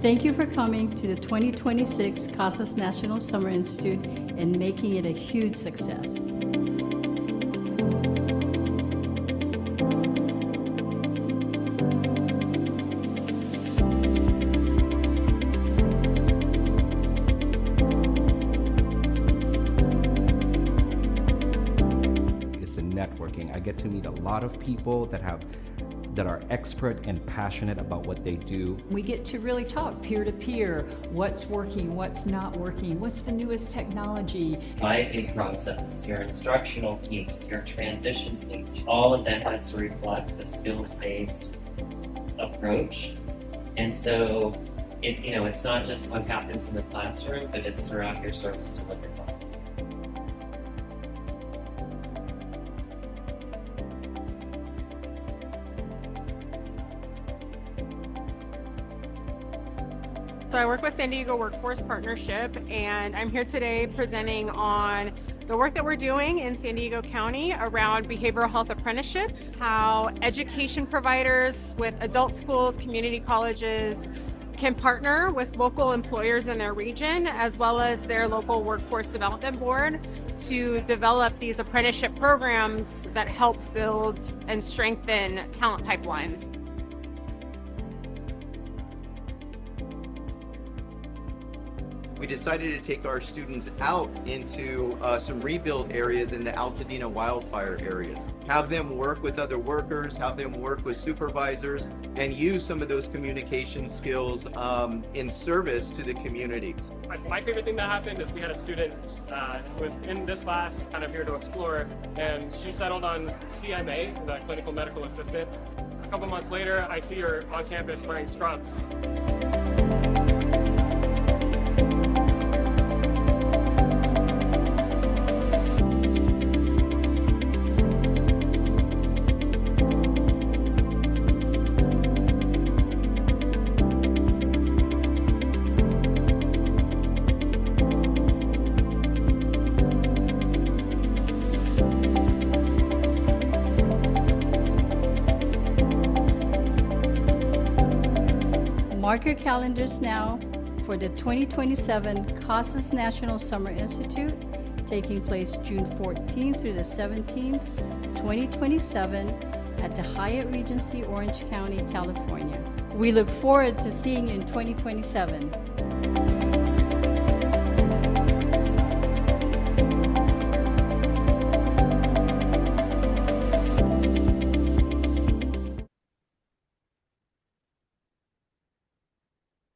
Thank you for coming to the 2026 CASAS National Summer Institute and making it a huge success. It's the networking. I get to meet a lot of people that are expert and passionate about what they do. We get to really talk peer-to-peer, what's working, what's not working, what's the newest technology. Advising process, your instructional piece, your transition piece, all of that has to reflect a skills-based approach. And so, it's not just what happens in the classroom, but it's throughout your service delivery model. So I work with San Diego Workforce Partnership, and I'm here today presenting on the work that we're doing in San Diego County around behavioral health apprenticeships, how education providers with adult schools, community colleges can partner with local employers in their region, as well as their local workforce development board, to develop these apprenticeship programs that help build and strengthen talent pipelines. We decided to take our students out into some rebuild areas in the Altadena wildfire areas. Have them work with other workers, have them work with supervisors, and use some of those communication skills in service to the community. My favorite thing that happened is we had a student who was in this class, kind of here to explore, and she settled on CMA, the clinical medical assistant. A couple months later, I see her on campus wearing scrubs. Mark your calendars now for the 2027 CASAS National Summer Institute, taking place June 14th through the 17th, 2027 at the Hyatt Regency, Orange County, California. We look forward to seeing you in 2027.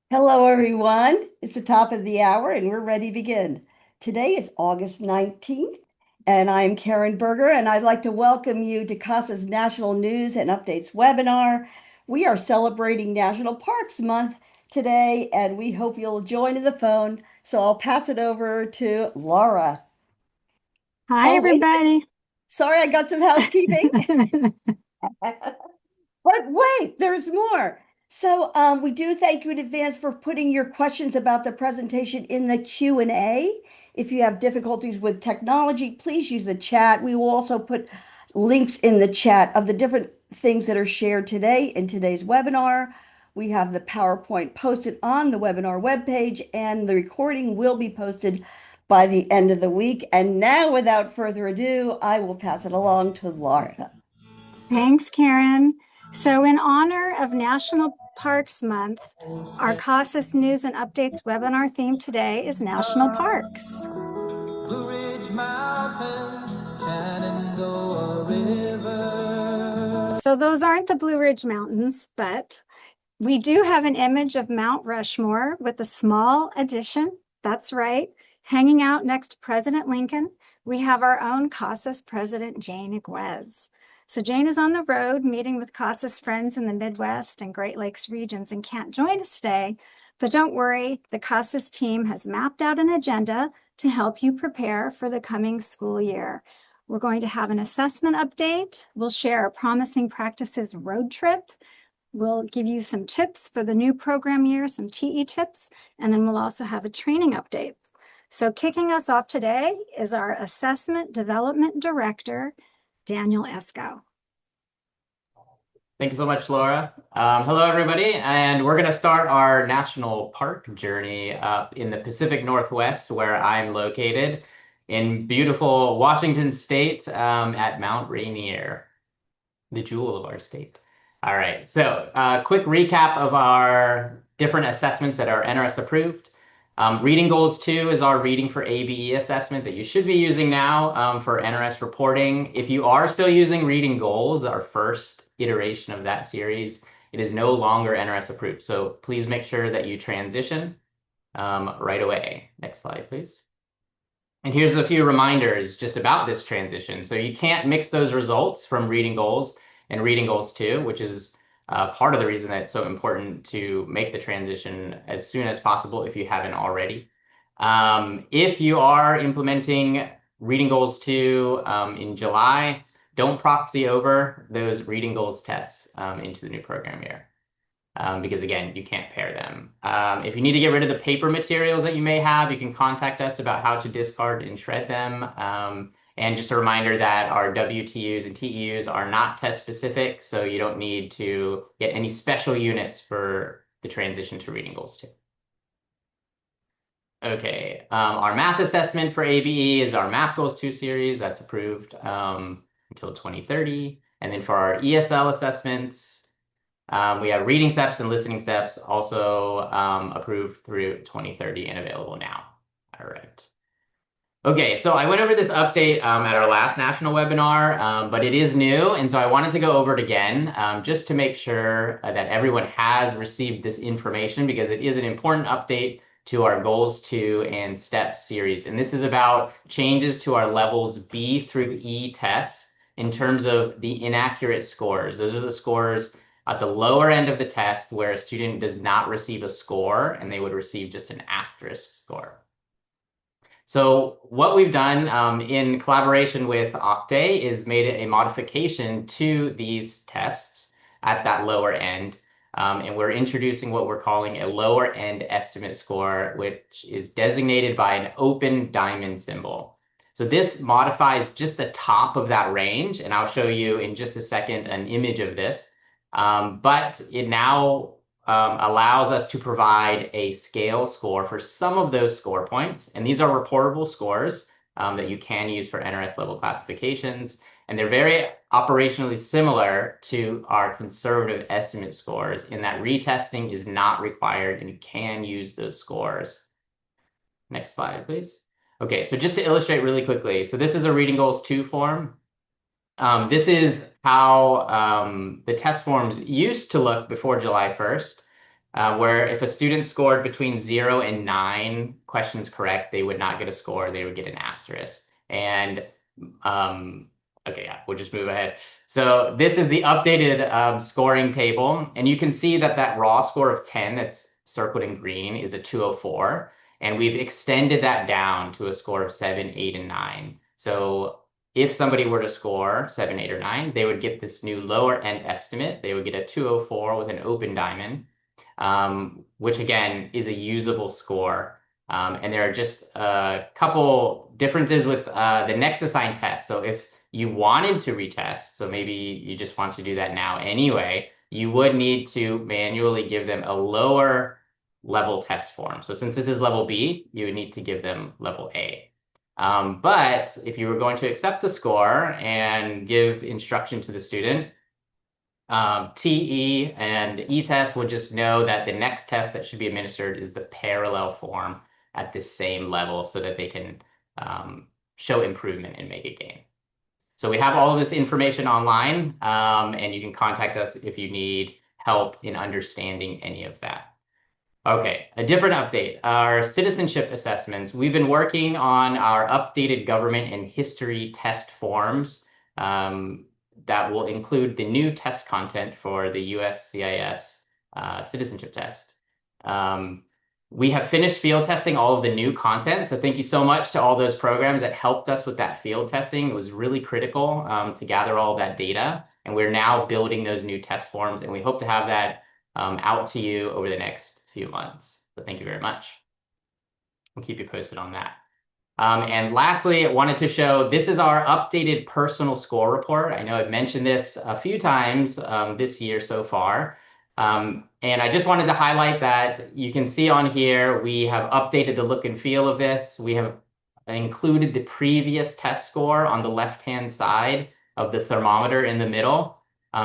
Hello, everyone. It's the top of the hour, and we're ready to begin. Today is August 19th, and I'm Karen Berger, and I'd like to welcome you to CASA's National News and Updates webinar. We are celebrating National Parks Month today, and we hope you'll join in the phone. So I'll pass it over to Laura. Hi, everybody. Sorry, I got some housekeeping. But wait, there's more. So we do thank you in advance for putting your questions about the presentation in the Q&A. If you have difficulties with technology, please use the chat. We will also put links in the chat of the different things that are shared today in today's webinar. We have the PowerPoint posted on the webinar webpage, and the recording will be posted by the end of the week. And now, without further ado, I will pass it along to Laura. Thanks, Karen. So in honor of National Parks Month, our CASAS News and Updates webinar theme today is National Parks. Blue Ridge Mountains, Shenandoah River. So those aren't the Blue Ridge Mountains, but we do have an image of Mount Rushmore with a small addition. That's right, hanging out next to President Lincoln. We have our own CASAS President, Jane Iguez. So Jane is on the road meeting with CASAS friends in the Midwest and Great Lakes regions and can't join us today. But don't worry, the CASAS team has mapped out an agenda to help you prepare for the coming school year. We're going to have an assessment update. We'll share a promising practices road trip. We'll give you some tips for the new program year, some TE tips, and then we'll also have a training update. So kicking us off today is our Assessment Development Director, Daniel Esco. Thank you so much, Laura. Hello, everybody, and we're going to start our national park journey up in the Pacific Northwest, where I'm located in beautiful Washington State at Mount Rainier, the jewel of our state. All right, so quick recap of our different assessments that are NRS approved. Reading Goals 2 is our reading for ABE assessment that you should be using now for NRS reporting. If you are still using Reading Goals, our first iteration of that series, it is no longer NRS approved. So please make sure that you transition right away. Next slide, please. And here's a few reminders just about this transition. So you can't mix those results from Reading Goals and Reading Goals 2, which is part of the reason that it's so important to make the transition as soon as possible if you haven't already. If you are implementing Reading Goals 2 in July, don't proxy over those Reading Goals tests into the new program year. Because again, you can't pair them. If you need to get rid of the paper materials that you may have, you can contact us about how to discard and shred them. And just a reminder that our WTUs and TEUs are not test specific, so you don't need to get any special units for the transition to Reading Goals 2. Okay, our math assessment for ABE is our Math Goals 2 series. That's approved until 2030. And then for our ESL assessments, we have reading steps and listening steps also approved through 2030 and available now. All right. Okay, so I went over this update at our last national webinar, but it is new, and so I wanted to go over it again just to make sure that everyone has received this information because it is an important update to our Goals 2 and Steps series. And this is about changes to our levels B through E tests in terms of the inaccurate scores. Those are the scores at the lower end of the test where a student does not receive a score and they would receive just an asterisk score. So what we've done in collaboration with Octave is made a modification to these tests at that lower end. And we're introducing what we're calling a lower end estimate score, which is designated by an open diamond symbol. So this modifies just the top of that range, and I'll show you in just a second an image of this. But it now allows us to provide a scale score for some of those score points. And these are reportable scores that you can use for NRS level classifications. And they're very operationally similar to our conservative estimate scores in that retesting is not required and you can use those scores. Next slide, please. Okay, so just to illustrate really quickly. So this is a Reading Goals 2 form. This is how the test forms used to look before July 1st, where if a student scored between 0 and 9 questions correct, they would not get a score, they would get an asterisk. And okay, yeah, we'll just move ahead. So this is the updated scoring table, and you can see that that raw score of 10 that's circled in green is a 204, and we've extended that down to a score of 7, 8, and 9. So if somebody were to score 7, 8, or 9, they would get this new lower end estimate. They would get a 204 with an open diamond, which again is a usable score. And there are just a couple differences with the next assigned test. So if you wanted to retest, so maybe you just want to do that now anyway, you would need to manually give them a lower level test form. So since this is level B, you would need to give them level A. But if you were going to accept the score and give instruction to the student, TE and E-test would just know that the next test that should be administered is the parallel form at the same level so that they can show improvement and make a gain. So we have all of this information online, and you can contact us if you need help in understanding any of that. Okay, a different update, our citizenship assessments. We've been working on our updated government and history test forms that will include the new test content for the USCIS citizenship test. We have finished field testing all of the new content, so thank you so much to all those programs that helped us with that field testing. It was really critical to gather all of that data, and we're now building those new test forms, and we hope to have that out to you over the next few months. So thank you very much. We'll keep you posted on that. And lastly, I wanted to show this is our updated personal score report. I know I've mentioned this a few times this year so far. And I just wanted to highlight that you can see on here, we have updated the look and feel of this. We have included the previous test score on the left-hand side of the thermometer in the middle,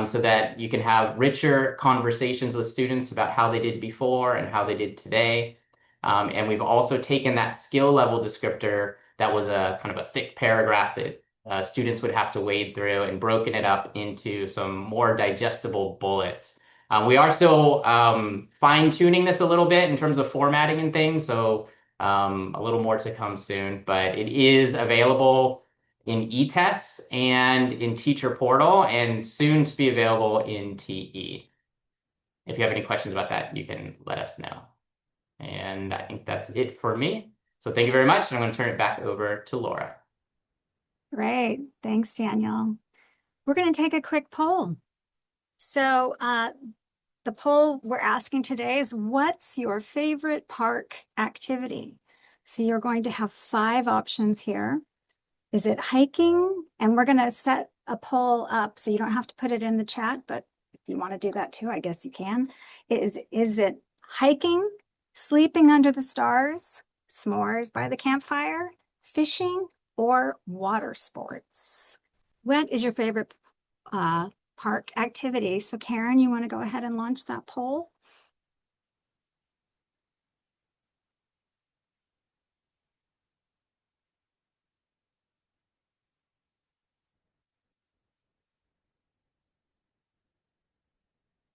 so that you can have richer conversations with students about how they did before and how they did today. And we've also taken that skill level descriptor that was a kind of a thick paragraph that students would have to wade through and broken it up into some more digestible bullets. We are still fine tuning this a little bit in terms of formatting and things, so a little more to come soon, but it is available in eTests and in Teacher Portal and soon to be available in TE. If you have any questions about that, you can let us know. And I think that's it for me. So thank you very much. And I'm going to turn it back over to Laura. Great. Thanks, Daniel. We're going to take a quick poll. So the poll we're asking today is, what's your favorite park activity? So you're going to have 5 options here. Is it hiking? And we're going to set a poll up so you don't have to put it in the chat, but if you want to do that too, I guess you can. Is it hiking, sleeping under the stars, s'mores by the campfire, fishing, or water sports? What is your favorite park activity? So Karen, you want to go ahead and launch that poll?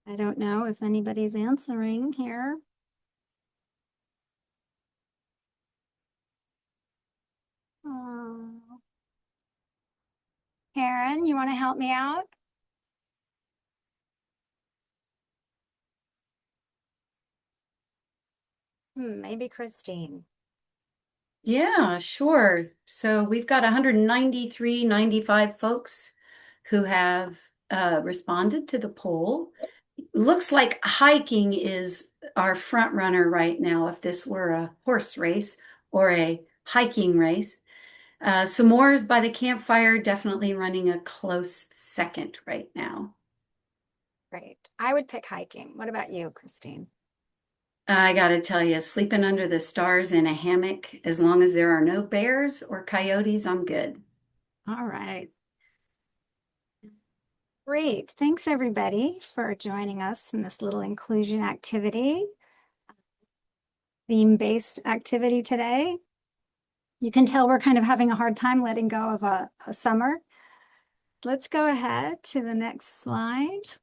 I don't know if anybody's answering here. Karen, you want to help me out? Maybe Christine. Yeah, sure. So we've got 193, 95 folks who have responded to the poll. Looks like hiking is our front runner right now, if this were a horse race or a hiking race. S'mores by the campfire definitely running a close second right now. Great. I would pick hiking. What about you, Christine? I got to tell you, sleeping under the stars in a hammock, as long as there are no bears or coyotes, I'm good. All right. Great. Thanks, everybody, for joining us in this little inclusion activity, theme-based activity today. You can tell we're kind of having a hard time letting go of a summer. Let's go ahead to the next slide.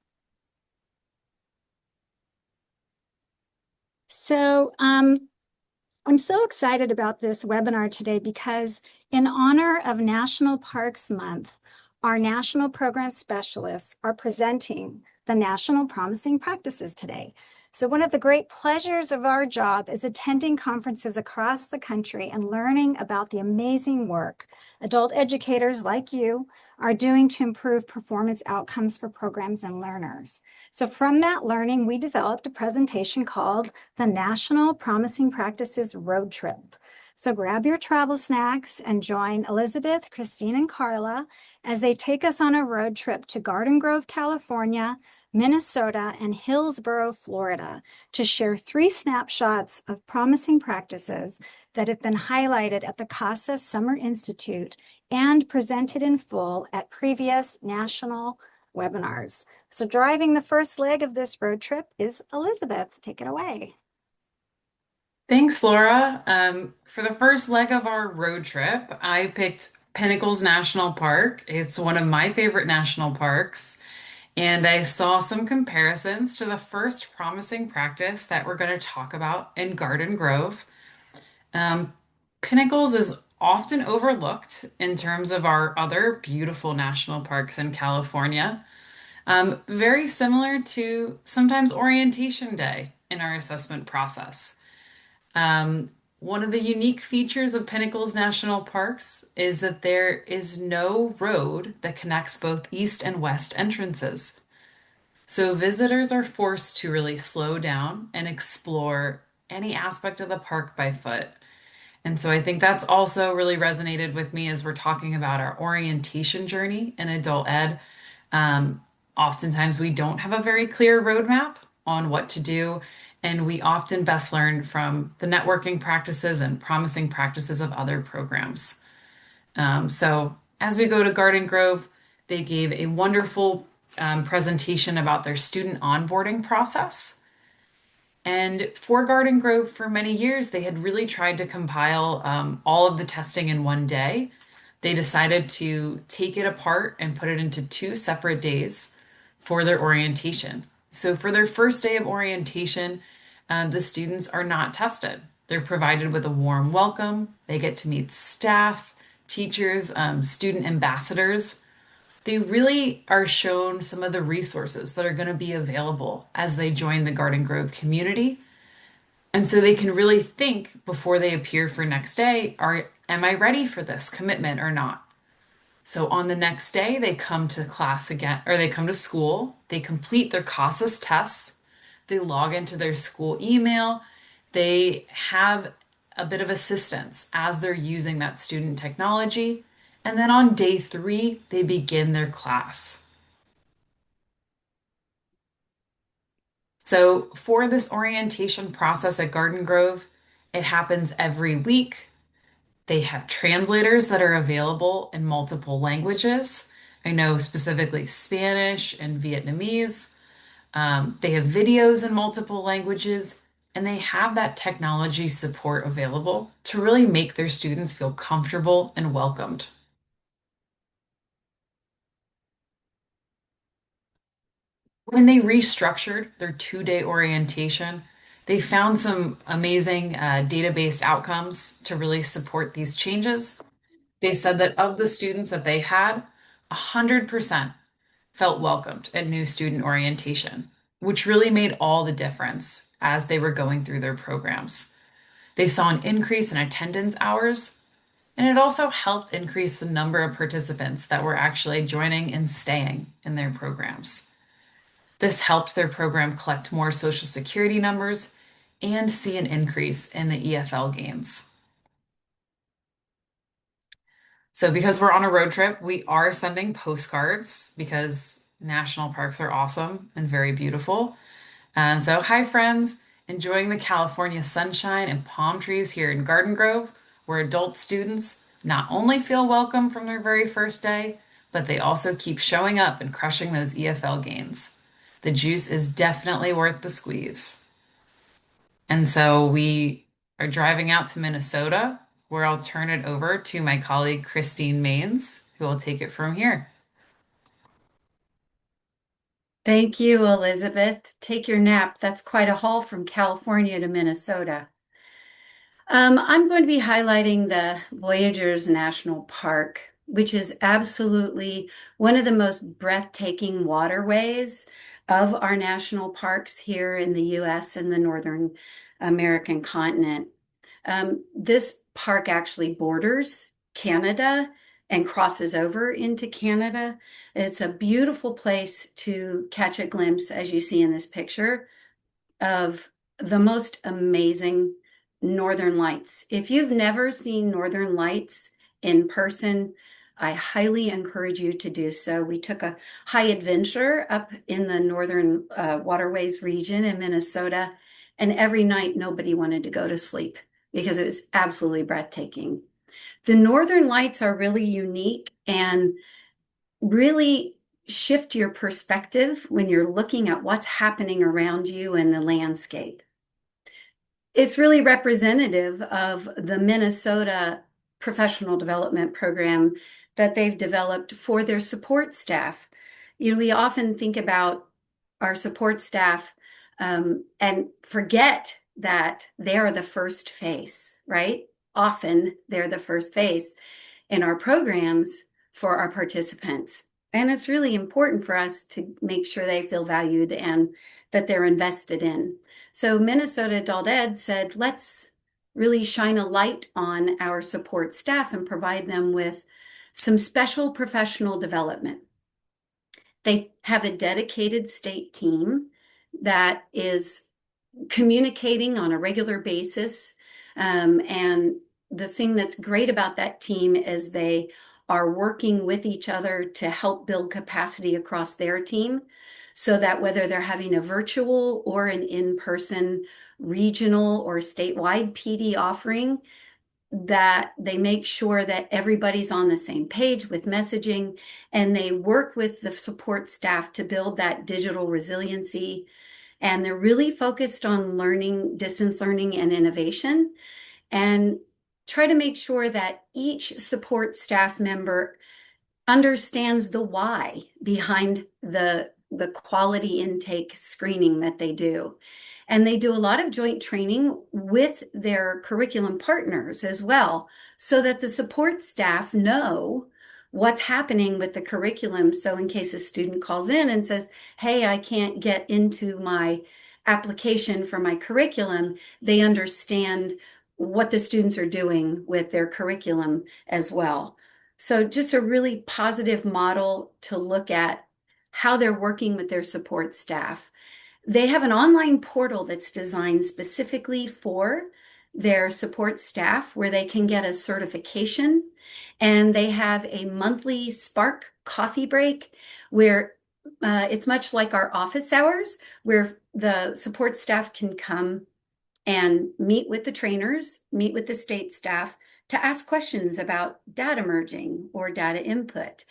So I'm so excited about this webinar today because in honor of National Parks Month, our national program specialists are presenting the National Promising Practices today. So one of the great pleasures of our job is attending conferences across the country and learning about the amazing work adult educators like you are doing to improve performance outcomes for programs and learners. So from that learning, we developed a presentation called the National Promising Practices Road Trip. So grab your travel snacks and join Elizabeth, Christine, and Carla as they take us on a road trip to Garden Grove, California, Minnesota, and Hillsborough, Florida, to share 3 snapshots of promising practices that have been highlighted at the CASAS Summer Institute and presented in full at previous national webinars. So driving the first leg of this road trip is Elizabeth. Take it away. Thanks, Laura. For the first leg of our road trip, I picked Pinnacles National Park. It's one of my favorite national parks. And I saw some comparisons to the first promising practice that we're going to talk about in Garden Grove. Pinnacles is often overlooked in terms of our other beautiful national parks in California. Very similar to sometimes orientation day in our assessment process. One of the unique features of Pinnacles National Parks is that there is no road that connects both east and west entrances. So visitors are forced to really slow down and explore any aspect of the park by foot. And so I think that's also really resonated with me as we're talking about our orientation journey in adult ed. Um, Oftentimes, we don't have a very clear roadmap on what to do, and we often best learn from the networking practices and promising practices of other programs. So, as we go to Garden Grove, they gave a wonderful presentation about their student onboarding process. And for Garden Grove, for many years, they had really tried to compile all of the testing in one day. They decided to take it apart and put it into two separate days for their orientation. So, for their first day of orientation, the students are not tested. They're provided with a warm welcome. They get to meet staff, teachers, student ambassadors. They really are shown some of the resources that are going to be available as they join the Garden Grove community. And so they can really think before they appear for next day, am I ready for this commitment or not? So on the next day, they come to class again, or they come to school, they complete their CASAS tests, they log into their school email, they have a bit of assistance as they're using that student technology. And then on day 3, they begin their class. So for this orientation process at Garden Grove, it happens every week. They have translators that are available in multiple languages. I know specifically Spanish and Vietnamese. They have videos in multiple languages, and they have that technology support available to really make their students feel comfortable and welcomed. When they restructured their 2-day orientation, they found some amazing data-based outcomes to really support these changes. They said that of the students that they had, 100% felt welcomed at new student orientation, which really made all the difference as they were going through their programs. They saw an increase in attendance hours, and it also helped increase the number of participants that were actually joining and staying in their programs. This helped their program collect more Social Security numbers and see an increase in the EFL gains. So, because we're on a road trip, we are sending postcards because national parks are awesome and very beautiful. So, hi, friends, enjoying the California sunshine and palm trees here in Garden Grove, where adult students not only feel welcome from their very first day, but they also keep showing up and crushing those EFL gains. The juice is definitely worth the squeeze. And so we are driving out to Minnesota, where I'll turn it over to my colleague Christine Maines, who will take it from here. Thank you, Elizabeth. Take your nap. That's quite a haul from California to Minnesota. I'm going to be highlighting the Voyageurs National Park, which is absolutely one of the most breathtaking waterways of our national parks here in the US and the Northern American continent. This park actually borders Canada and crosses over into Canada. It's a beautiful place to catch a glimpse, as you see in this picture, of the most amazing northern lights. If you've never seen northern lights in person, I highly encourage you to do so. We took a high adventure up in the northern waterways region in Minnesota, and every night nobody wanted to go to sleep because it was absolutely breathtaking. The northern lights are really unique and really shift your perspective when you're looking at what's happening around you in the landscape. It's really representative of the Minnesota professional development program that they've developed for their support staff. You know, we often think about our support staff and forget that they are the first face, right? Often they're the first face in our programs for our participants. And it's really important for us to make sure they feel valued and that they're invested in. So Minnesota Adult Ed said, let's really shine a light on our support staff and provide them with some special professional development. They have a dedicated state team that is communicating on a regular basis and the thing that's great about that team is they are working with each other to help build capacity across their team so that whether they're having a virtual or an in-person regional or statewide PD offering, that they make sure that everybody's on the same page with messaging, and they work with the support staff to build that digital resiliency. And they're really focused on learning, distance learning, and innovation, and try to make sure that each support staff member understands the why behind the quality intake screening that they do. And they do a lot of joint training with their curriculum partners as well, so that the support staff know what's happening with the curriculum. So in case a student calls in and says, hey, I can't get into my application for my curriculum, they understand what the students are doing with their curriculum as well. So just a really positive model to look at how they're working with their support staff. They have an online portal that's designed specifically for their support staff where they can get a certification. And they have a monthly Spark coffee break where it's much like our office hours, where the support staff can come and meet with the trainers, meet with the state staff to ask questions about data merging or data input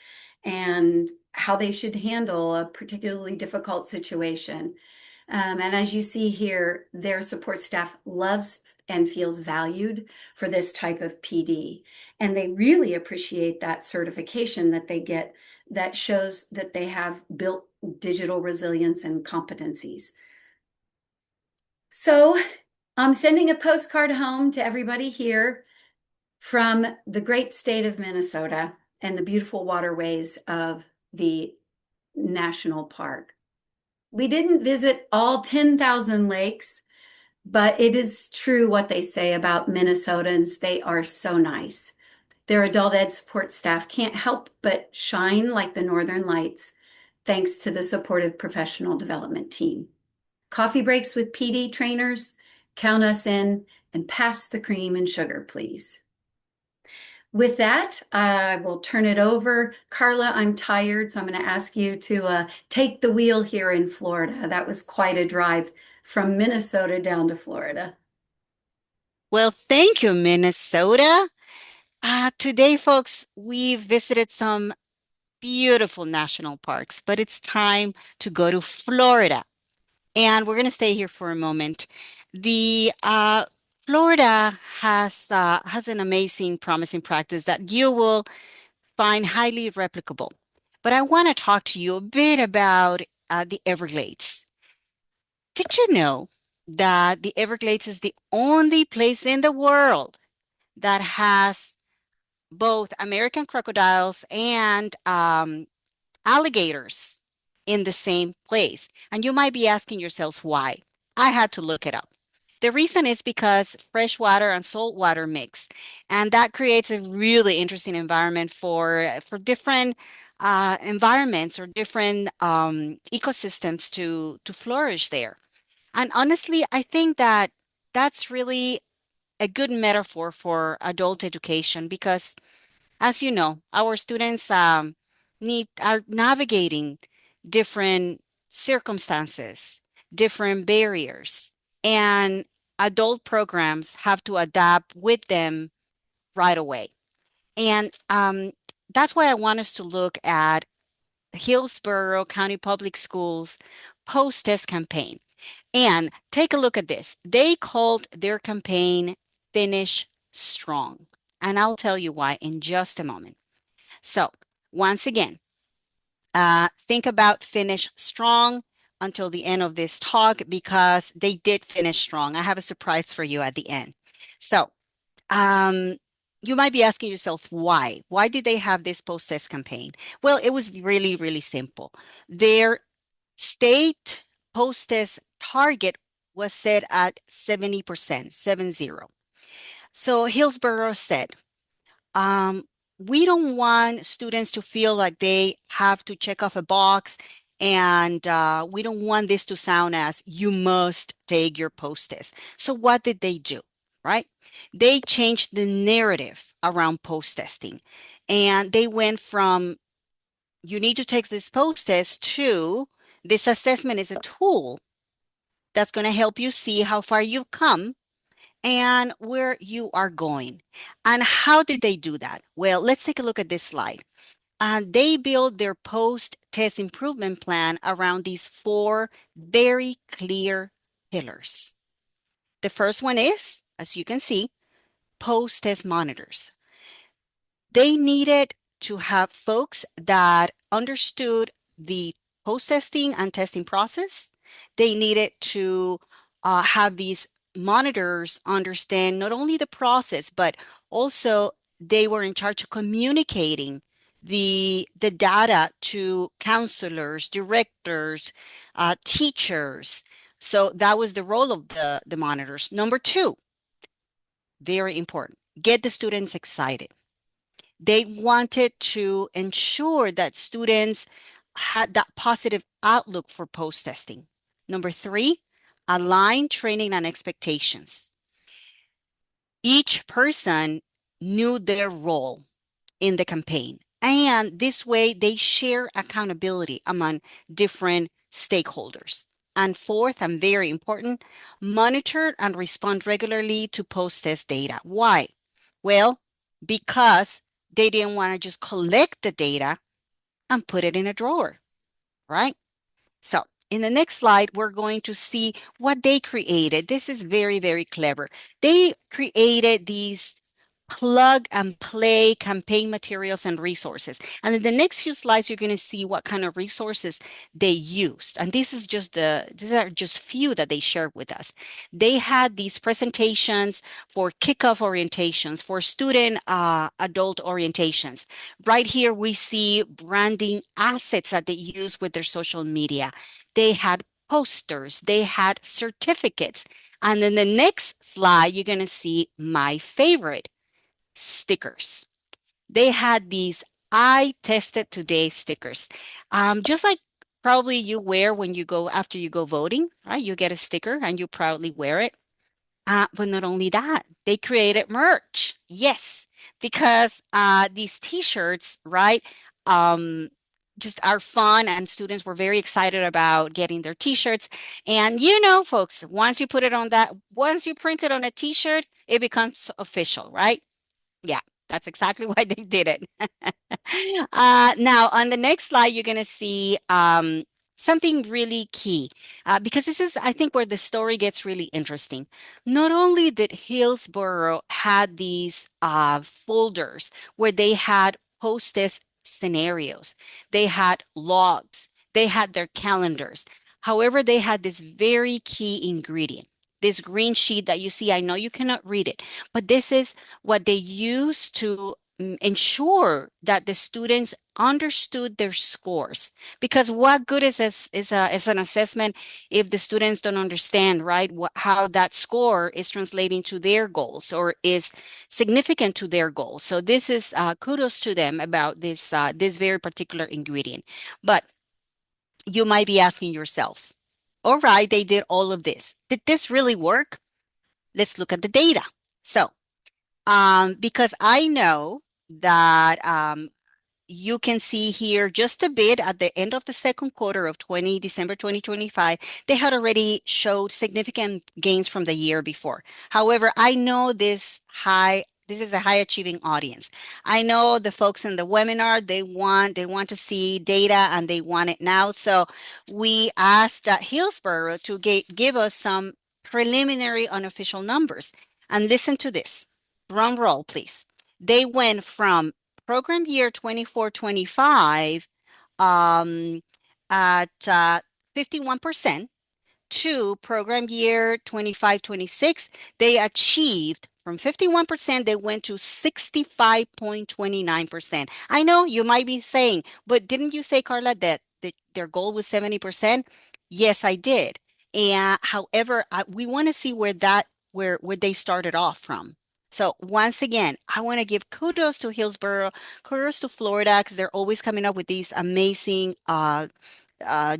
and how they should handle a particularly difficult situation. And as you see here, their support staff loves and feels valued for this type of PD. And they really appreciate that certification that they get that shows that they have built digital resilience and competencies. So I'm sending a postcard home to everybody here from the great state of Minnesota and the beautiful waterways of the national park. We didn't visit all 10,000 lakes, but it is true what they say about Minnesotans. They are so nice. Their adult ed support staff can't help but shine like the Northern Lights, thanks to the supportive professional development team. Coffee breaks with PD trainers, count us in, and pass the cream and sugar, please. With that, I will turn it over. Carla, I'm tired, so I'm going to ask you to take the wheel here in Florida. That was quite a drive from Minnesota down to Florida. Well, thank you, Minnesota. Today, folks, we visited some beautiful national parks, but it's time to go to Florida. And we're going to stay here for a moment. The Florida has an amazing, promising practice that you will find highly replicable. But I want to talk to you a bit about the Everglades. Did you know that the Everglades is the only place in the world that has both American crocodiles and alligators in the same place? And you might be asking yourselves why. I had to look it up. The reason is because freshwater and saltwater mix, and that creates a really interesting environment for different environments or different ecosystems to flourish there. And honestly, I think that that's really a good metaphor for adult education because, as you know, our students are navigating different circumstances, different barriers, and adult programs have to adapt with them right away. And that's why I want us to look at Hillsborough County Public Schools post-test campaign. And take a look at this. They called their campaign Finish Strong. And I'll tell you why in just a moment. So once again, think about finish strong until the end of this talk because they did finish strong. I have a surprise for you at the end. So you might be asking yourself, why? Why did they have this post-test campaign? Well, it was really, really simple. Their state post-test target was set at 70%, 70. So Hillsborough said, we don't want students to feel like they have to check off a box, and we don't want this to sound as you must take your post-test. So what did they do? right? They changed the narrative around post-testing. And they went from you need to take this post-test to this assessment is a tool that's going to help you see how far you've come and where you are going. And how did they do that? Well, let's take a look at this slide. They build their post-test improvement plan around these four very clear pillars. The first one is, as you can see, post-test monitors. They needed to have folks that understood the post-testing and testing process. They needed to have these monitors understand not only the process, but also they were in charge of communicating the data to counselors, directors, teachers. So that was the role of the monitors. Number two, very important, get the students excited. They wanted to ensure that students had that positive outlook for post-testing. Number three, align training and expectations. Each person knew their role in the campaign, and this way they share accountability among different stakeholders. And fourth, and very important, monitor and respond regularly to post-test data. Why? Well, because they didn't want to just collect the data and put it in a drawer, right? So in the next slide, we're going to see what they created. This is very, very clever. They created these plug and play campaign materials and resources. And in the next few slides, you're going to see what kind of resources they used. And these are just few that they shared with us. They had these presentations for kickoff orientations, for student adult orientations. Right here, we see branding assets that they use with their social media. They had posters, they had certificates. And then the next slide, you're going to see my favorite, stickers. They had these I tested today stickers. Just like probably you wear when you go after you go voting, right? You get a sticker and you proudly wear it. But not only that, they created merch. Yes, because these t-shirts, right? Um, just are fun and students were very excited about getting their t-shirts. And you know, folks, once you print it on a t-shirt, it becomes official, right? Yeah, that's exactly why they did it. Now, on the next slide, you're going to see something really key because this is, I think, where the story gets really interesting. Not only did Hillsborough had these folders where they had post-test scenarios, they had logs, they had their calendars. However, they had this very key ingredient, this green sheet that you see. I know you cannot read it, but this is what they use to ensure that the students understood their scores. Because what good is an assessment if the students don't understand, right, how that score is translating to their goals or is significant to their goals. So this is kudos to them about this very particular ingredient. But you might be asking yourselves, all right, they did all of this. Did this really work? Let's look at the data. So because I know that you can see here just a bit at the end of the second quarter of December 2025, they had already showed significant gains from the year before. However, I know this is a high achieving audience. I know the folks in the webinar, they want to see data and they want it now. So we asked Hillsborough to give us some preliminary unofficial numbers. And listen to this. Drum roll, please. They went from program year 24-25 at 51% to program year 25-26. They achieved from 51%, they went to 65.29%. I know you might be saying, but didn't you say, Carla, that their goal was 70%? Yes, I did. And however, we want to see where they started off from. So once again, I want to give kudos to Hillsborough, kudos to Florida, because they're always coming up with these amazing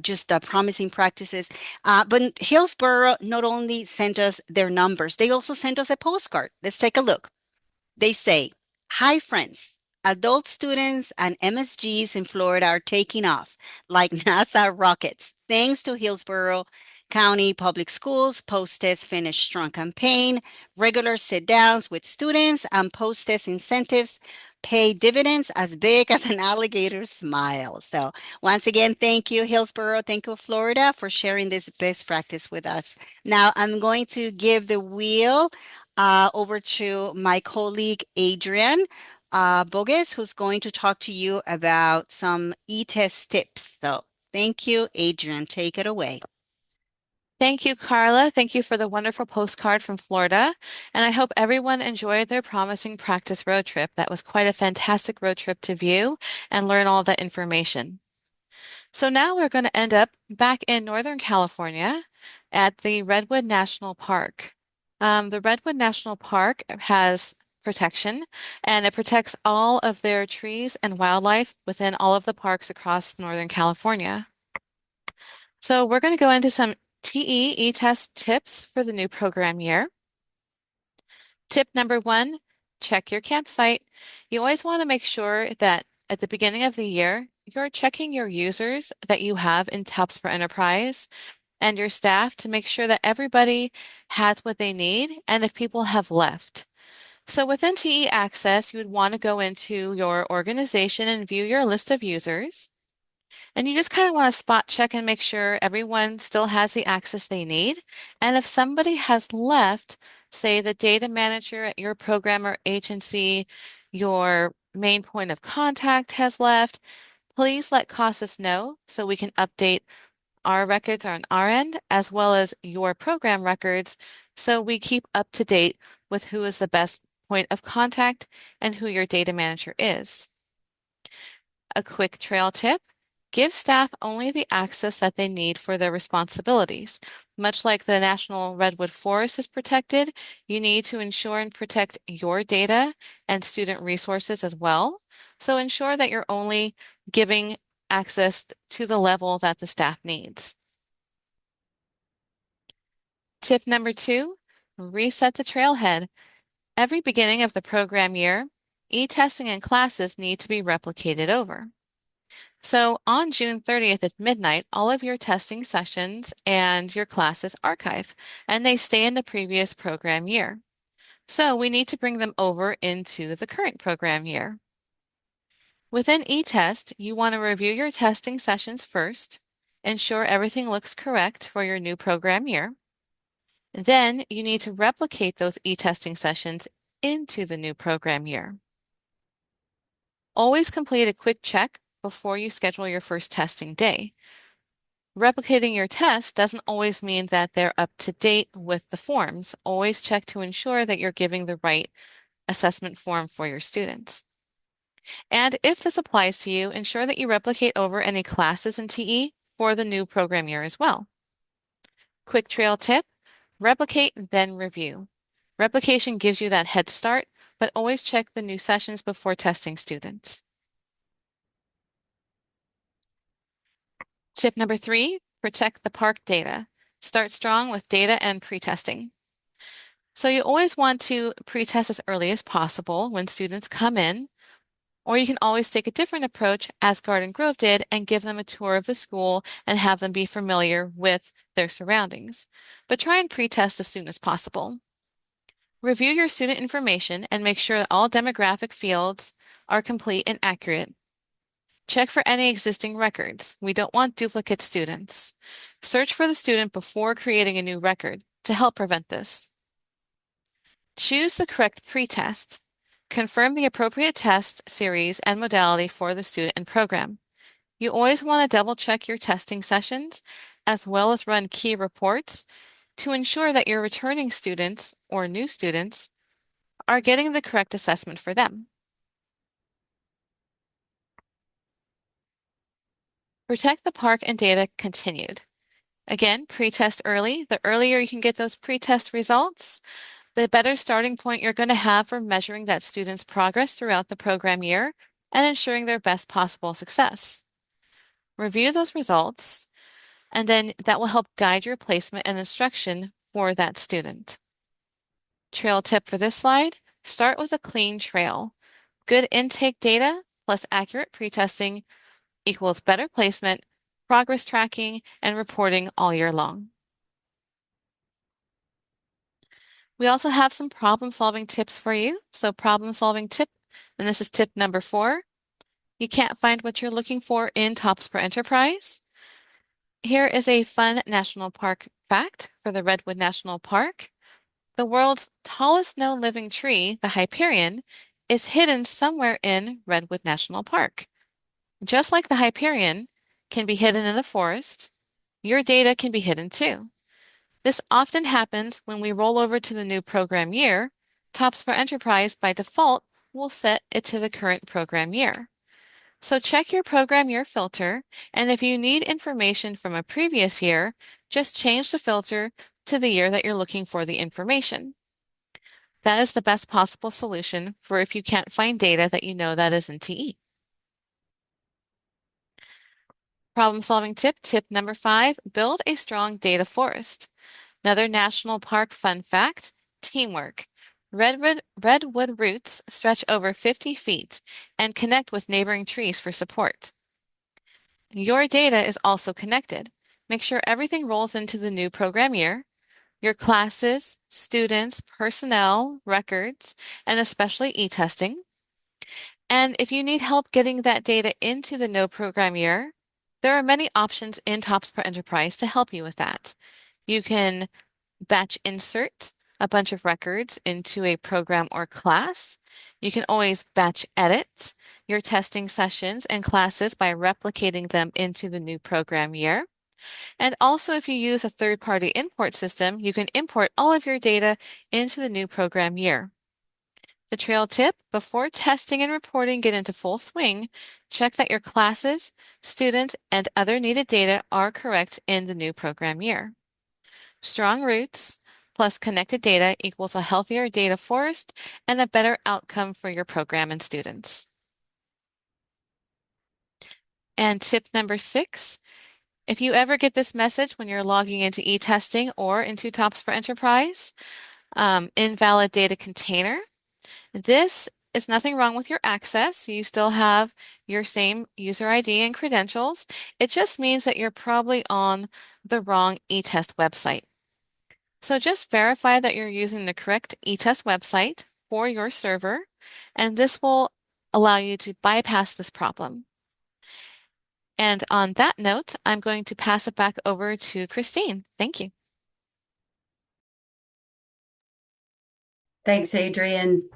just promising practices. But Hillsborough not only sent us their numbers, they also sent us a postcard. Let's take a look. They say, "Hi, friends. Adult students and MSGs in Florida are taking off like NASA rockets. Thanks to Hillsborough County Public Schools post-test finish strong campaign, regular sit-downs with students and post-test incentives pay dividends as big as an alligator's smile." So once again, thank you, Hillsborough. Thank you, Florida, for sharing this best practice with us. Now I'm going to give the wheel over to my colleague, Adrian Bogus, who's going to talk to you about some e-test tips. So thank you, Adrian. Take it away. Thank you, Carla. Thank you for the wonderful postcard from Florida. And I hope everyone enjoyed their promising practice road trip. That was quite a fantastic road trip to view and learn all that information. So now we're going to end up back in Northern California at the Redwood National Park. The Redwood National Park has protection, and it protects all of their trees and wildlife within all of the parks across Northern California. So we're going to go into some TE e-test tips for the new program year. Tip number 1, check your campsite. You always want to make sure that at the beginning of the year, you're checking your users that you have in TAPS for Enterprise and your staff to make sure that everybody has what they need and if people have left. So within TE Access, you would want to go into your organization and view your list of users. And you just kind of want to spot check and make sure everyone still has the access they need. And if somebody has left, say the data manager at your program or agency, your main point of contact has left, please let CASAS know so we can update our records on our end as well as your program records so we keep up to date with who is the best point of contact and who your data manager is. A quick trail tip: give staff only the access that they need for their responsibilities. Much like the National Redwood Forest is protected, you need to ensure and protect your data and student resources as well. So ensure that you're only giving access to the level that the staff needs. Tip number 2, reset the trailhead. Every beginning of the program year, e-testing and classes need to be replicated over. So on June 30th at midnight, all of your testing sessions and your classes archive, and they stay in the previous program year. So we need to bring them over into the current program year. Within eTest, you want to review your testing sessions first, ensure everything looks correct for your new program year. Then you need to replicate those e-testing sessions into the new program year. Always complete a quick check before you schedule your first testing day. Replicating your tests doesn't always mean that they're up to date with the forms. Always check to ensure that you're giving the right assessment form for your students. And if this applies to you, ensure that you replicate over any classes in TE for the new program year as well. Quick trail tip: replicate, then review. Replication gives you that head start, but always check the new sessions before testing students. Tip number 3, protect the park data. Start strong with data and pre-testing. So you always want to pre-test as early as possible when students come in, or you can always take a different approach as Garden Grove did and give them a tour of the school and have them be familiar with their surroundings. But try and pre-test as soon as possible. Review your student information and make sure that all demographic fields are complete and accurate. Check for any existing records. We don't want duplicate students. Search for the student before creating a new record to help prevent this. Choose the correct pretest. Confirm the appropriate test series and modality for the student and program. You always want to double check your testing sessions as well as run key reports to ensure that your returning students or new students are getting the correct assessment for them. Protect the park and data continued. Again, pretest early. The earlier you can get those pretest results, the better starting point you're going to have for measuring that student's progress throughout the program year and ensuring their best possible success. Review those results, and then that will help guide your placement and instruction for that student. Trail tip for this slide, start with a clean trail. Good intake data plus accurate pretesting equals better placement, progress tracking, and reporting all year long. We also have some problem-solving tips for you. So problem-solving tip, and this is tip number 4. You can't find what you're looking for in TOPS per Enterprise. Here is a fun national park fact for the Redwood National Park. The world's tallest known living tree, the Hyperion, is hidden somewhere in Redwood National Park. Just like the Hyperion can be hidden in the forest, your data can be hidden too. This often happens when we roll over to the new program year. TOPS for Enterprise by default will set it to the current program year. So check your program year filter, and if you need information from a previous year, just change the filter to the year that you're looking for the information. That is the best possible solution for if you can't find data that you know that is in TE. Problem-solving tip, tip number 5, build a strong data forest. Another national park fun fact, teamwork. Redwood roots stretch over 50 feet and connect with neighboring trees for support. Your data is also connected. Make sure everything rolls into the new program year. Your classes, students, personnel, records, and especially e-testing. And if you need help getting that data into the no program year, there are many options in TOPS per Enterprise to help you with that. You can batch insert a bunch of records into a program or class. You can always batch edit your testing sessions and classes by replicating them into the new program year. And also, if you use a third-party import system, you can import all of your data into the new program year. The trail tip, before testing and reporting get into full swing, check that your classes, students, and other needed data are correct in the new program year. Strong roots plus connected data equals a healthier data forest and a better outcome for your program and students. And tip number 6, if you ever get this message when you're logging into e-testing or into TOPS for Enterprise, invalid data container, this is nothing wrong with your access. You still have your same user ID and credentials. It just means that you're probably on the wrong e-test website. So just verify that you're using the correct e-test website for your server, and this will allow you to bypass this problem. And on that note, I'm going to pass it back over to Christine. Thank you. Thanks, Adrian.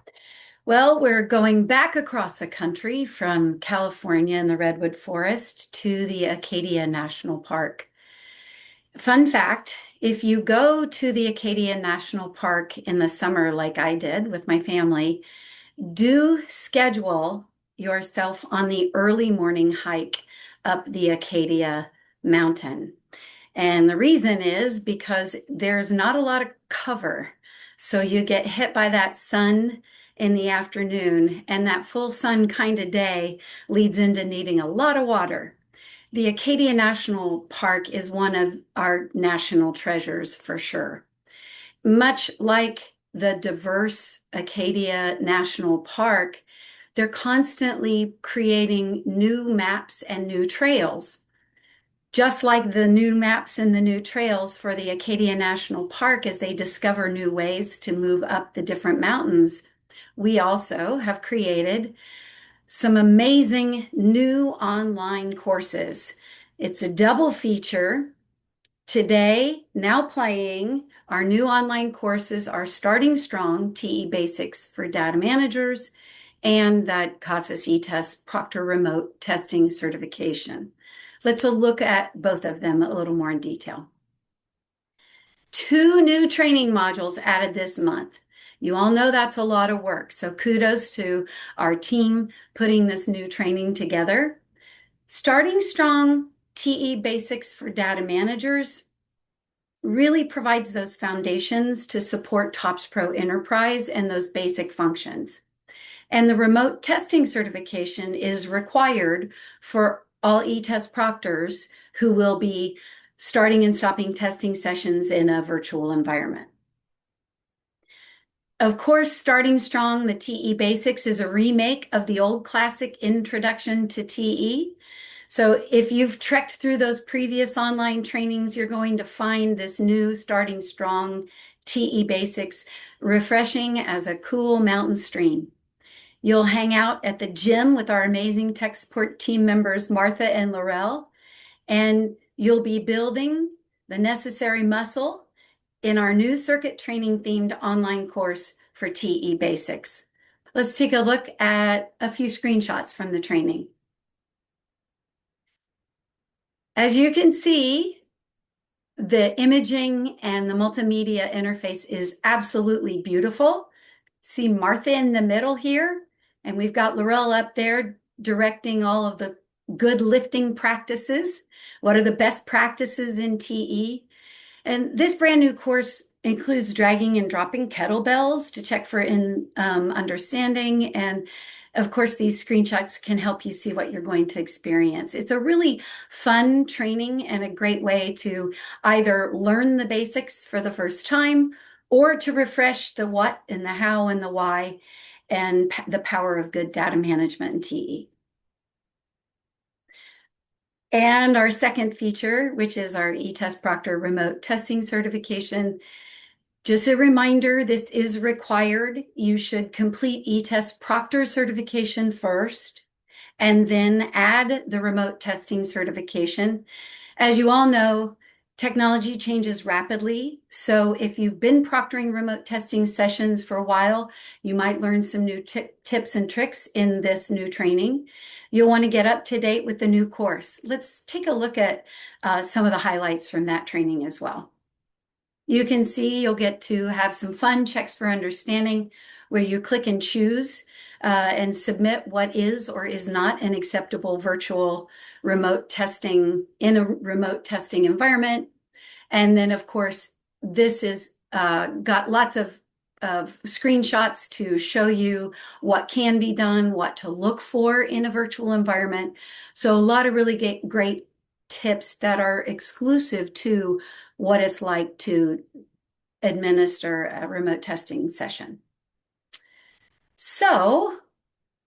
Well, we're going back across the country from California and the Redwood Forest to the Acadia National Park. Fun fact, if you go to the Acadia National Park in the summer like I did with my family, do schedule yourself on the early morning hike up the Acadia Mountain. And the reason is because there's not a lot of cover. So you get hit by that sun in the afternoon, and that full sun kind of day leads into needing a lot of water. The Acadia National Park is one of our national treasures for sure. Much like the diverse Acadia National Park, they're constantly creating new maps and new trails. Just like the new maps and the new trails for the Acadia National Park as they discover new ways to move up the different mountains, we also have created some amazing new online courses. It's a double feature. Today, now playing, our new online courses are Starting Strong, TE Basics for Data Managers, and that CASAS e-test Proctor Remote Testing Certification. Let's look at both of them a little more in detail. 2 new training modules added this month. You all know that's a lot of work, so kudos to our team putting this new training together. Starting Strong TE Basics for Data Managers really provides those foundations to support TOPS Pro Enterprise and those basic functions. And the remote testing certification is required for all e-test proctors who will be starting and stopping testing sessions in a virtual environment. Of course, starting strong, the TE Basics is a remake of the old classic Introduction to TE. So if you've trekked through those previous online trainings, you're going to find this new Starting Strong TE Basics refreshing as a cool mountain stream. You'll hang out at the gym with our amazing tech support team members, Martha and Laurel, and you'll be building the necessary muscle in our new circuit training themed online course for TE Basics. Let's take a look at a few screenshots from the training. As you can see, the imaging and the multimedia interface is absolutely beautiful. See Martha in the middle here, and we've got Laurel up there directing all of the good lifting practices. What are the best practices in TE? And this brand new course includes dragging and dropping kettlebells to check for understanding. And of course, these screenshots can help you see what you're going to experience. It's a really fun training and a great way to either learn the basics for the first time or to refresh the what and the how and the why and the power of good data management in TE. And our second feature, which is our eTest Proctor remote testing certification. Just a reminder, this is required. You should complete eTest Proctor certification first, and then add the remote testing certification. As you all know, technology changes rapidly. So if you've been proctoring remote testing sessions for a while, you might learn some new tips and tricks in this new training. You'll want to get up to date with the new course. Let's take a look at some of the highlights from that training as well. You can see you'll get to have some fun checks for understanding where you click and choose and submit what is or is not an acceptable virtual remote testing in a remote testing environment. And then, of course, this is got lots of screenshots to show you what can be done, what to look for in a virtual environment. So a lot of really great tips that are exclusive to what it's like to administer a remote testing session. So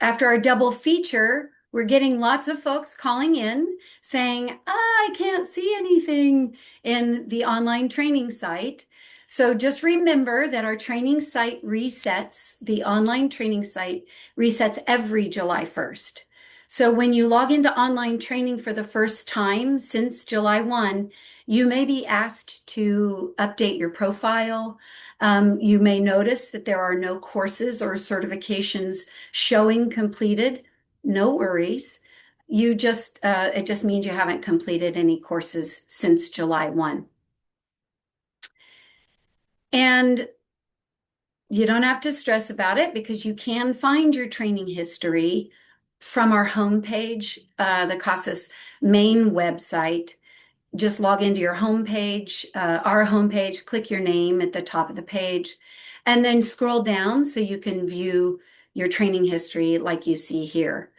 after our double feature, we're getting lots of folks calling in saying, I can't see anything in the online training site. So just remember that our training site resets, the online training site resets every July 1st. So when you log into online training for the first time since July 1, you may be asked to update your profile. You may notice that there are no courses or certifications showing completed. No worries. It just means you haven't completed any courses since July 1. And you don't have to stress about it because you can find your training history from our homepage, the CASAS main website. Just log into your homepage, our homepage, click your name at the top of the page, and then scroll down so you can view your training history like you see here.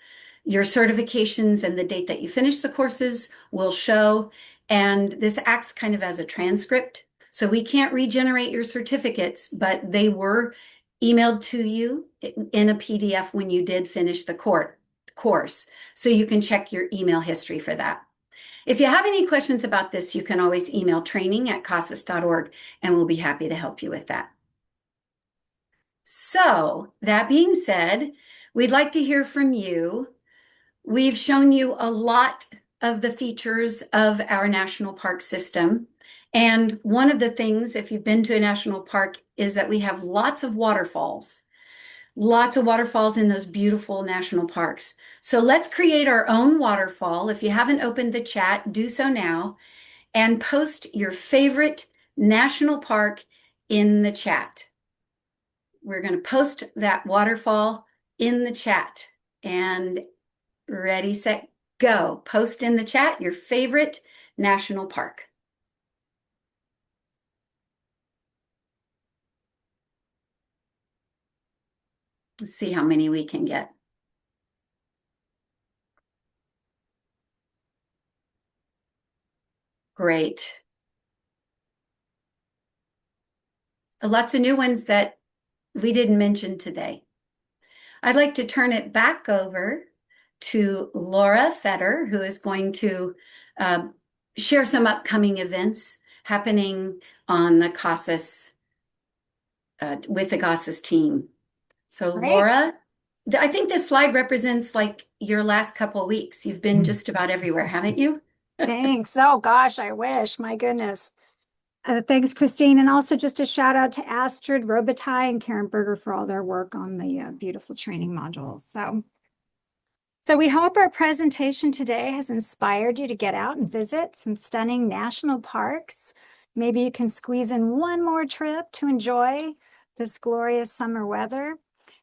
Your certifications and the date that you finish the courses will show, and this acts kind of as a transcript. So we can't regenerate your certificates, but they were emailed to you in a PDF when you did finish the course. So you can check your email history for that. If you have any questions about this, you can always email training@casas.org, and we'll be happy to help you with that. So that being said, we'd like to hear from you. We've shown you a lot of the features of our national park system. And one of the things, if you've been to a national park, is that we have lots of waterfalls. Lots of waterfalls in those beautiful national parks. So let's create our own waterfall. If you haven't opened the chat, do so now and post your favorite national park in the chat. We're going to post that waterfall in the chat. And ready, set, go. Post in the chat your favorite national park. Let's see how many we can get. Great. Lots of new ones that we didn't mention today. I'd like to turn it back over to Laura Fetter, who is going to share some upcoming events happening on the CASAS, with the CASAS team. So Great. Laura, I think this slide represents like your last couple of weeks. You've been just about everywhere, haven't you? Thanks. Oh gosh, I wish. My goodness. Thanks, Christine. And also just a shout out to Astrid Robitaille and Karen Berger for all their work on the beautiful training modules. So we hope our presentation today has inspired you to get out and visit some stunning national parks. Maybe you can squeeze in one more trip to enjoy this glorious summer weather.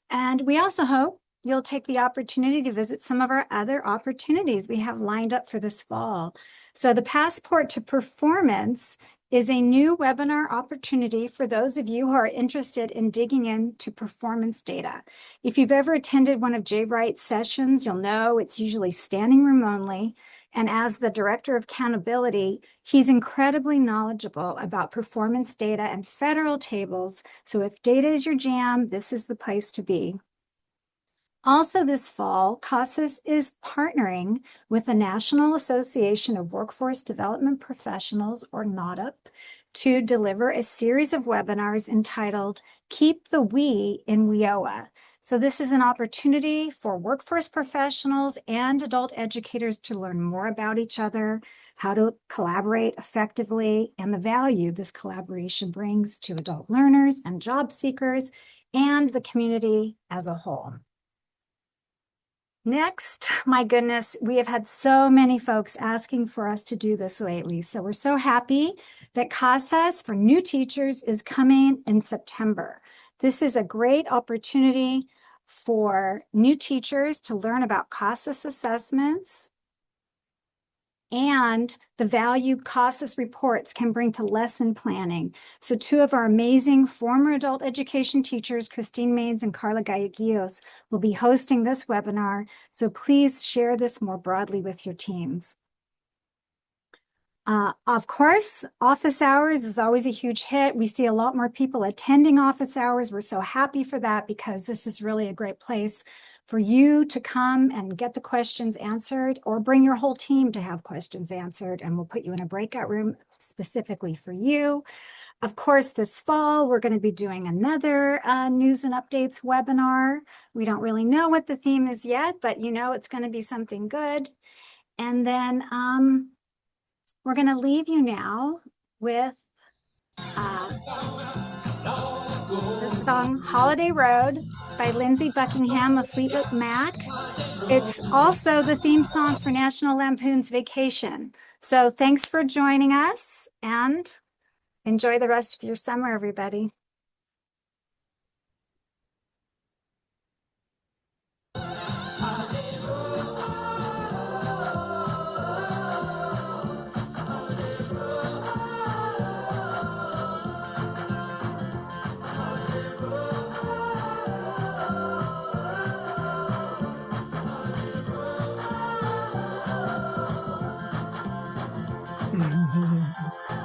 And we also hope you'll take the opportunity to visit some of our other opportunities we have lined up for this fall. So the Passport to Performance is a new webinar opportunity for those of you who are interested in digging into performance data. If you've ever attended one of Jay Wright's sessions, you'll know it's usually standing room only. And as the Director of Accountability, he's incredibly knowledgeable about performance data and federal tables. So if data is your jam, this is the place to be. Also this fall, CASAS is partnering with the National Association of Workforce Development Professionals, or NAWDP, to deliver a series of webinars entitled Keep the We in WIOA. So this is an opportunity for workforce professionals and adult educators to learn more about each other, how to collaborate effectively, and the value this collaboration brings to adult learners and job seekers and the community as a whole. Next, my goodness, we have had so many folks asking for us to do this lately. So we're so happy that CASAS for new teachers is coming in September. This is a great opportunity for new teachers to learn about CASAS assessments and the value CASAS reports can bring to lesson planning. So two of our amazing former adult education teachers, Christine Maines and Carla Gallegillos, will be hosting this webinar. So please share this more broadly with your teams. Of course, office hours is always a huge hit. We see a lot more people attending office hours. We're so happy for that because this is really a great place for you to come and get the questions answered, or bring your whole team to have questions answered, and we'll put you in a breakout room specifically for you. Of course, this fall, we're going to be doing another news and updates webinar. We don't really know what the theme is yet, but you know it's going to be something good. And then we're going to leave you now with the song Holiday Road by Lindsey Buckingham of Fleetwood Mac. It's also the theme song for National Lampoon's Vacation. So thanks for joining us and enjoy the rest of your summer, everybody.